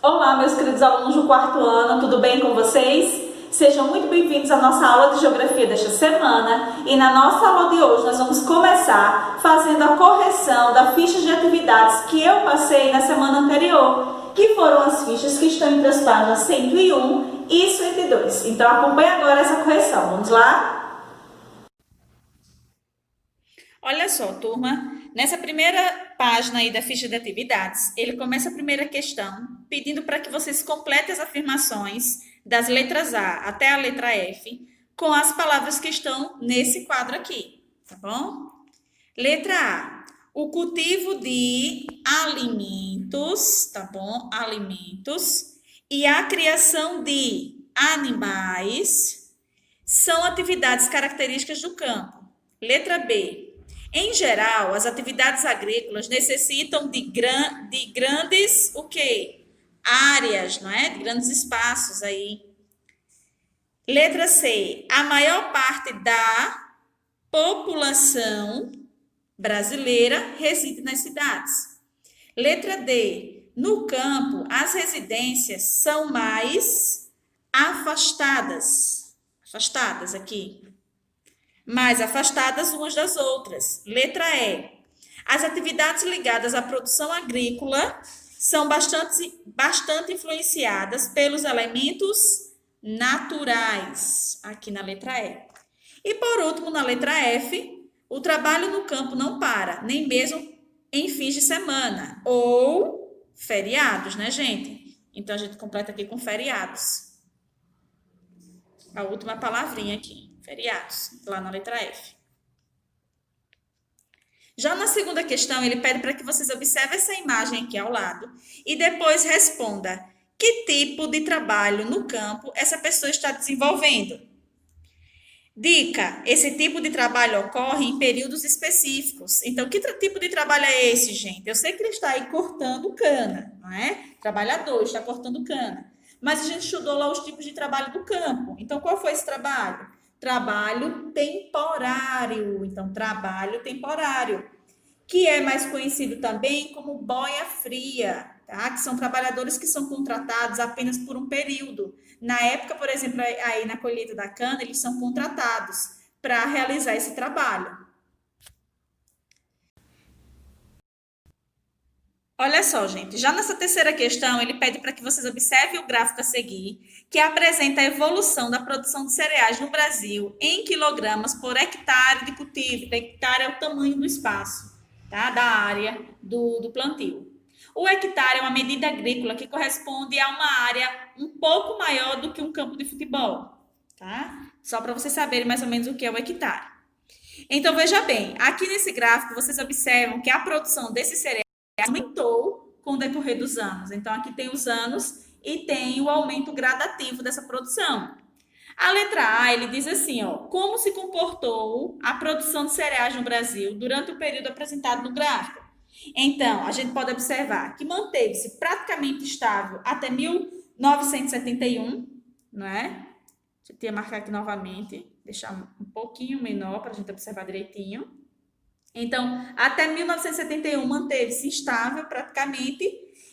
Olá, meus queridos alunos do quarto ano, tudo bem com vocês? Sejam muito bem-vindos à nossa aula de Geografia desta semana e na nossa aula de hoje nós vamos começar fazendo a correção da ficha de atividades que eu passei na semana anterior, que foram as fichas que estão entre as páginas 101 e 102. Então acompanhe agora essa correção, vamos lá? Olha só, turma, nessa primeira página aí da ficha de atividades, ele começa a primeira questão pedindo para que vocês completem as afirmações das letras A até a letra F com as palavras que estão nesse quadro aqui, tá bom? Letra A, o cultivo de alimentos, tá bom? Alimentos e a criação de animais são atividades características do campo. Letra B, em geral, as atividades agrícolas necessitam de grandes o quê? Áreas, não é? De grandes espaços aí. Letra C. A maior parte da população brasileira reside nas cidades. Letra D. No campo, as residências são mais afastadas. Afastadas aqui, mais afastadas umas das outras. Letra E. As atividades ligadas à produção agrícola são bastante influenciadas pelos elementos naturais, aqui na letra E. E por último, na letra F, o trabalho no campo não para, nem mesmo em fins de semana ou feriados, né, gente? Então a gente completa aqui com feriados. A última palavrinha aqui, feriados, lá na letra F. Já na segunda questão, ele pede para que vocês observem essa imagem aqui ao lado e depois responda que tipo de trabalho no campo essa pessoa está desenvolvendo. Dica: esse tipo de trabalho ocorre em períodos específicos. Então, que tipo de trabalho é esse, gente? Eu sei que ele está aí cortando cana, não é? Trabalhador, está cortando cana. Mas a gente estudou lá os tipos de trabalho do campo. Então, qual foi esse trabalho? Trabalho temporário. Então, trabalho temporário, que é mais conhecido também como boia fria, tá? Que são trabalhadores que são contratados apenas por um período. Na época, por exemplo, aí na colheita da cana, eles são contratados para realizar esse trabalho. Olha só, gente, já nessa terceira questão, ele pede para que vocês observem o gráfico a seguir, que apresenta a evolução da produção de cereais no Brasil em quilogramas por hectare de cultivo. Hectare é o tamanho do espaço, tá? Da área do plantio. O hectare é uma medida agrícola que corresponde a uma área um pouco maior do que um campo de futebol, tá? Só para vocês saberem mais ou menos o que é o hectare. Então, veja bem, aqui nesse gráfico vocês observam que a produção desses cereais aumentou com o decorrer dos anos. Então, aqui tem os anos e tem o aumento gradativo dessa produção. A letra A, ele diz assim, ó, como se comportou a produção de cereais no Brasil durante o período apresentado no gráfico. Então, a gente pode observar que manteve-se praticamente estável até 1971, não é? Deixa eu marcar aqui novamente, deixar um pouquinho menor para a gente observar direitinho. Então, até 1971 manteve-se estável praticamente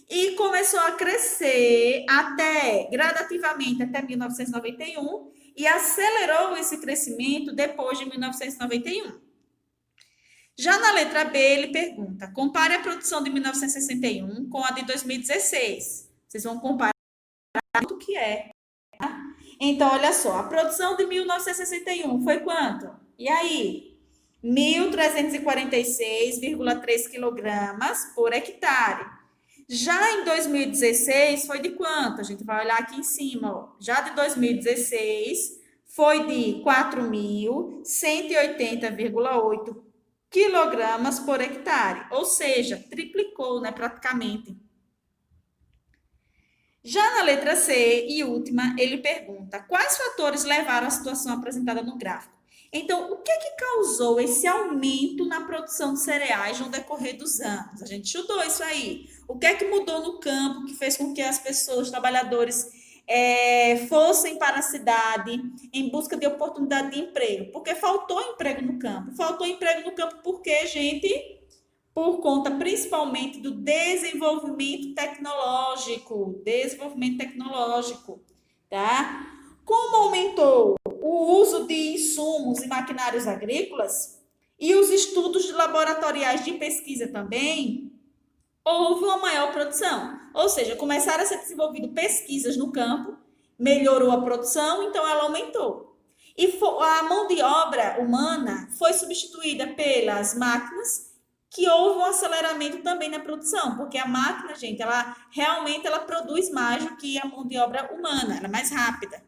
e começou a crescer até gradativamente até 1991 e acelerou esse crescimento depois de 1991. Já na letra B, ele pergunta: compare a produção de 1961 com a de 2016. Vocês vão comparar quanto que é. Tá? Então, olha só, a produção de 1961 foi quanto? E aí? 1.346,3 quilogramas por hectare. Já em 2016 foi de quanto? A gente vai olhar aqui em cima. Ó. Já de 2016 foi de 4.180,8 quilogramas por hectare. Ou seja, triplicou, né, praticamente. Já na letra C e última, ele pergunta: quais fatores levaram à situação apresentada no gráfico? Então, o que é que causou esse aumento na produção de cereais no decorrer dos anos? A gente estudou isso aí. O que é que mudou no campo que fez com que as pessoas, os trabalhadores, fossem para a cidade em busca de oportunidade de emprego? Porque faltou emprego no campo. Faltou emprego no campo porque, gente, por conta principalmente do desenvolvimento tecnológico, tá? Como aumentou o uso de insumos e maquinários agrícolas e os estudos laboratoriais de pesquisa também, houve uma maior produção. Ou seja, começaram a ser desenvolvidas pesquisas no campo, melhorou a produção, então ela aumentou. E a mão de obra humana foi substituída pelas máquinas, que houve um aceleramento também na produção, porque a máquina, gente, ela realmente ela produz mais do que a mão de obra humana, ela é mais rápida,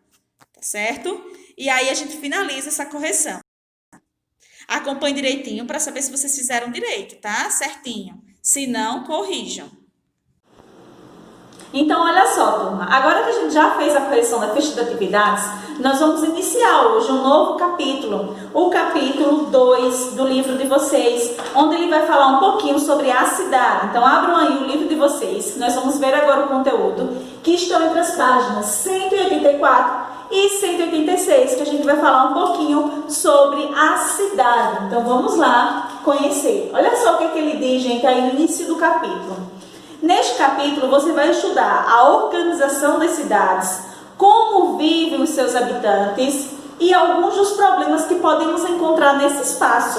tá certo? E aí a gente finaliza essa correção. Acompanhe direitinho para saber se vocês fizeram direito, tá? Certinho. Se não, corrijam. Então, olha só, turma. Agora que a gente já fez a correção da ficha de atividades, nós vamos iniciar hoje um novo capítulo, o capítulo 2 do livro de vocês, onde ele vai falar um pouquinho sobre a cidade. Então, abram aí o livro de vocês, nós vamos ver agora o conteúdo, que estão entre as páginas 184 e 186, que a gente vai falar um pouquinho sobre a cidade. Então, vamos lá conhecer. Olha só o que ele diz, gente, aí no início do capítulo. Neste capítulo, você vai estudar a organização das cidades, como vivem os seus habitantes e alguns dos problemas que podemos encontrar nesse espaço.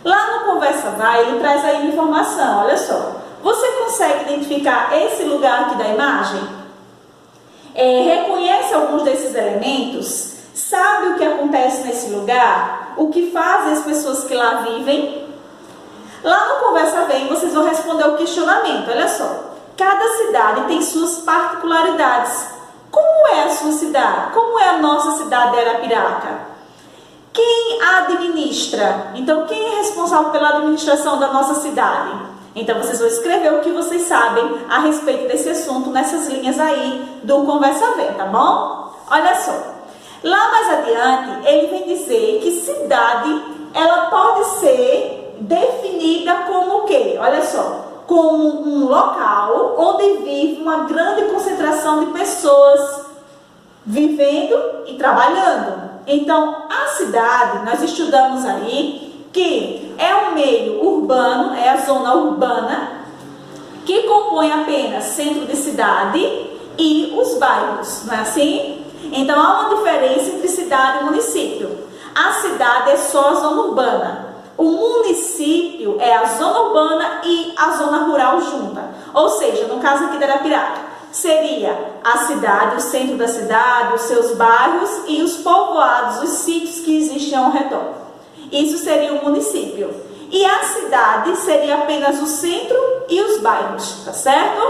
Lá no Conversa Vai, ele traz aí informação, olha só. Você consegue identificar esse lugar aqui da imagem? Reconhece alguns desses elementos? Sabe o que acontece nesse lugar? O que fazem as pessoas que lá vivem? Lá no Conversa Bem, vocês vão responder o questionamento. Olha só, cada cidade tem suas particularidades. Como é a sua cidade? Como é a nossa cidade de Arapiraca? Quem administra? Então, quem é responsável pela administração da nossa cidade? Então, vocês vão escrever o que vocês sabem a respeito desse assunto nessas linhas aí do Conversa Bem, tá bom? Olha só, lá mais adiante, ele vem dizer que cidade, ela pode ser definida como o quê? Olha só, como um local onde vive uma grande concentração de pessoas vivendo e trabalhando. Então, a cidade, nós estudamos aí que é um meio urbano, é a zona urbana, que compõe apenas centro de cidade e os bairros, não é assim? Então, há uma diferença entre cidade e município. A cidade é só a zona urbana. O município é a zona urbana e a zona rural junta. Ou seja, no caso aqui da Arapiraca, seria a cidade, o centro da cidade, os seus bairros e os povoados, os sítios que existem ao redor. Isso seria o município. E a cidade seria apenas o centro e os bairros, tá certo?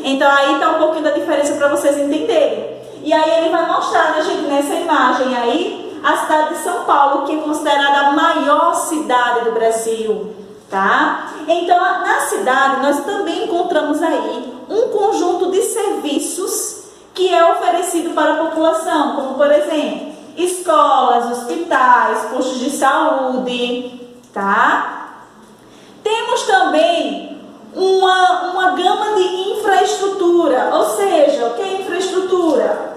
Então aí está um pouquinho da diferença para vocês entenderem. E aí ele vai mostrar, né, gente, nessa imagem aí, a cidade de São Paulo, que é considerada a maior cidade do Brasil, tá? Então, na cidade, nós também encontramos aí um conjunto de serviços que é oferecido para a população, como, por exemplo, escolas, hospitais, postos de saúde, tá? Temos também uma gama de infraestrutura, ou seja, o que é infraestrutura?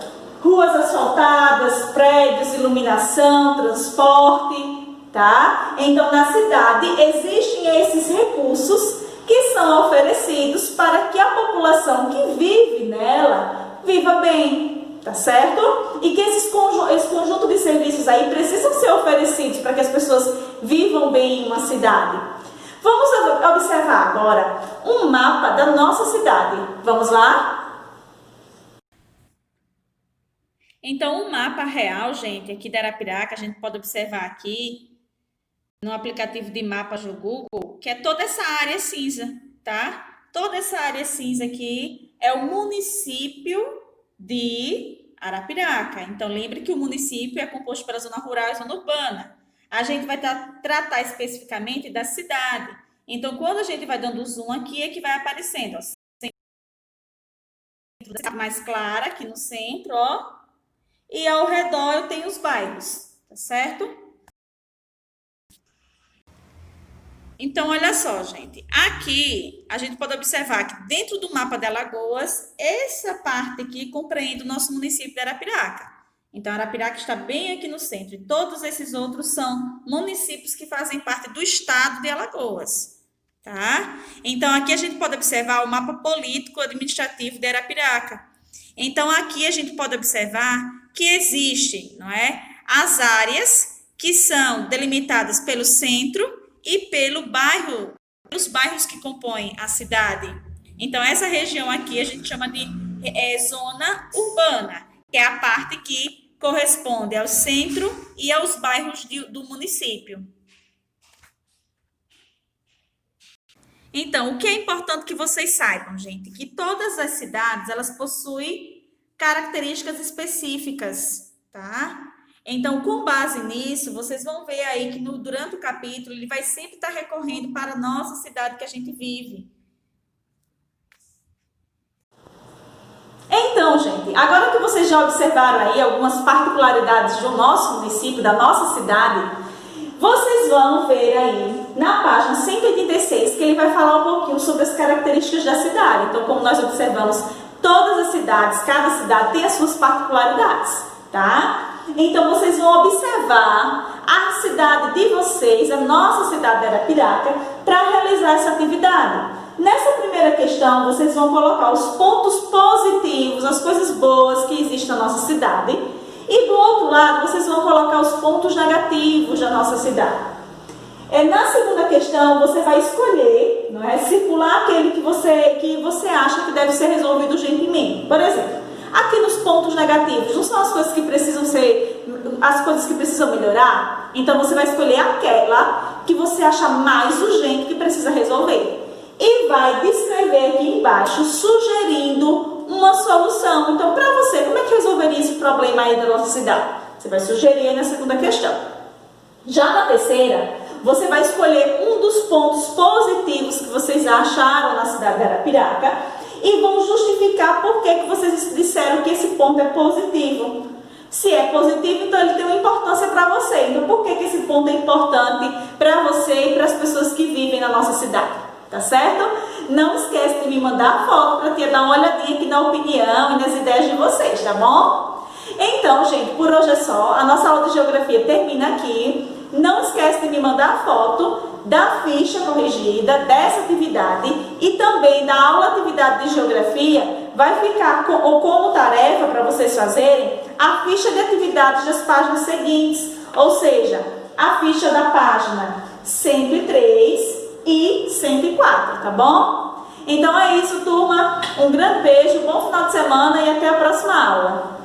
Ruas asfaltadas, prédios, iluminação, transporte, tá? Então, na cidade, existem esses recursos que são oferecidos para que a população que vive nela viva bem, tá certo? E que esse conjunto de serviços aí precisam ser oferecidos para que as pessoas vivam bem em uma cidade. Vamos observar agora um mapa da nossa cidade. Vamos lá? Então, o mapa real, gente, aqui da Arapiraca, a gente pode observar aqui no aplicativo de mapas do Google, que é toda essa área cinza, tá? Toda essa área cinza aqui é o município de Arapiraca. Então, lembre que o município é composto pela zona rural e zona urbana. A gente vai tratar especificamente da cidade. Então, quando a gente vai dando zoom aqui, é que vai aparecendo, ó, mais clara aqui no centro, ó. E ao redor eu tenho os bairros, tá certo? Então, olha só, gente. Aqui, a gente pode observar que dentro do mapa de Alagoas, essa parte aqui compreende o nosso município de Arapiraca. Então, Arapiraca está bem aqui no centro. E todos esses outros são municípios que fazem parte do estado de Alagoas, tá? Então, aqui a gente pode observar o mapa político-administrativo de Arapiraca. Então, aqui a gente pode observar que existem, não é, as áreas que são delimitadas pelo centro e pelo bairro, pelos bairros que compõem a cidade. Então, essa região aqui a gente chama de zona urbana, que é a parte que corresponde ao centro e aos bairros do município. Então, o que é importante que vocês saibam, gente, que todas as cidades, elas possuem características específicas, tá? Então, com base nisso, vocês vão ver aí que durante o capítulo, ele vai sempre estar recorrendo para a nossa cidade que a gente vive. Então, gente, agora que vocês já observaram aí algumas particularidades do nosso município, da nossa cidade, vocês vão ver aí na página 186 que ele vai falar um pouquinho sobre as características da cidade. Então, como nós observamos, todas as cidades, cada cidade tem as suas particularidades, tá? Então, vocês vão observar a cidade de vocês, a nossa cidade de Arapiraca, para realizar essa atividade. Nessa primeira questão, vocês vão colocar os pontos positivos, as coisas boas que existem na nossa cidade. E do outro lado, vocês vão colocar os pontos negativos da nossa cidade. Na segunda questão, você vai escolher, não é, circular aquele que você acha que deve ser resolvido urgentemente. Por exemplo, aqui nos pontos negativos, não são as coisas que precisam melhorar? Então, você vai escolher aquela que você acha mais urgente que precisa resolver. E vai descrever aqui embaixo, sugerindo uma solução. Então, para você, como é que resolveria esse problema aí da nossa cidade? Você vai sugerir aí na segunda questão. Já na terceira, você vai escolher um dos pontos positivos que vocês acharam na cidade de Arapiraca e vão justificar por que vocês disseram que esse ponto é positivo. Se é positivo, então ele tem uma importância para você. Então, por que esse ponto é importante para você e para as pessoas que vivem na nossa cidade? Tá certo? Não esquece de me mandar a foto para te dar uma olhadinha aqui na opinião e nas ideias de vocês, tá bom? Então, gente, por hoje é só. A nossa aula de geografia termina aqui. Não esquece de me mandar a foto da ficha corrigida dessa atividade e também da aula atividade de geografia. Vai ficar como tarefa para vocês fazerem a ficha de atividades das páginas seguintes, ou seja, a ficha da página 103 e 104, tá bom? Então é isso, turma. Um grande beijo, bom final de semana e até a próxima aula.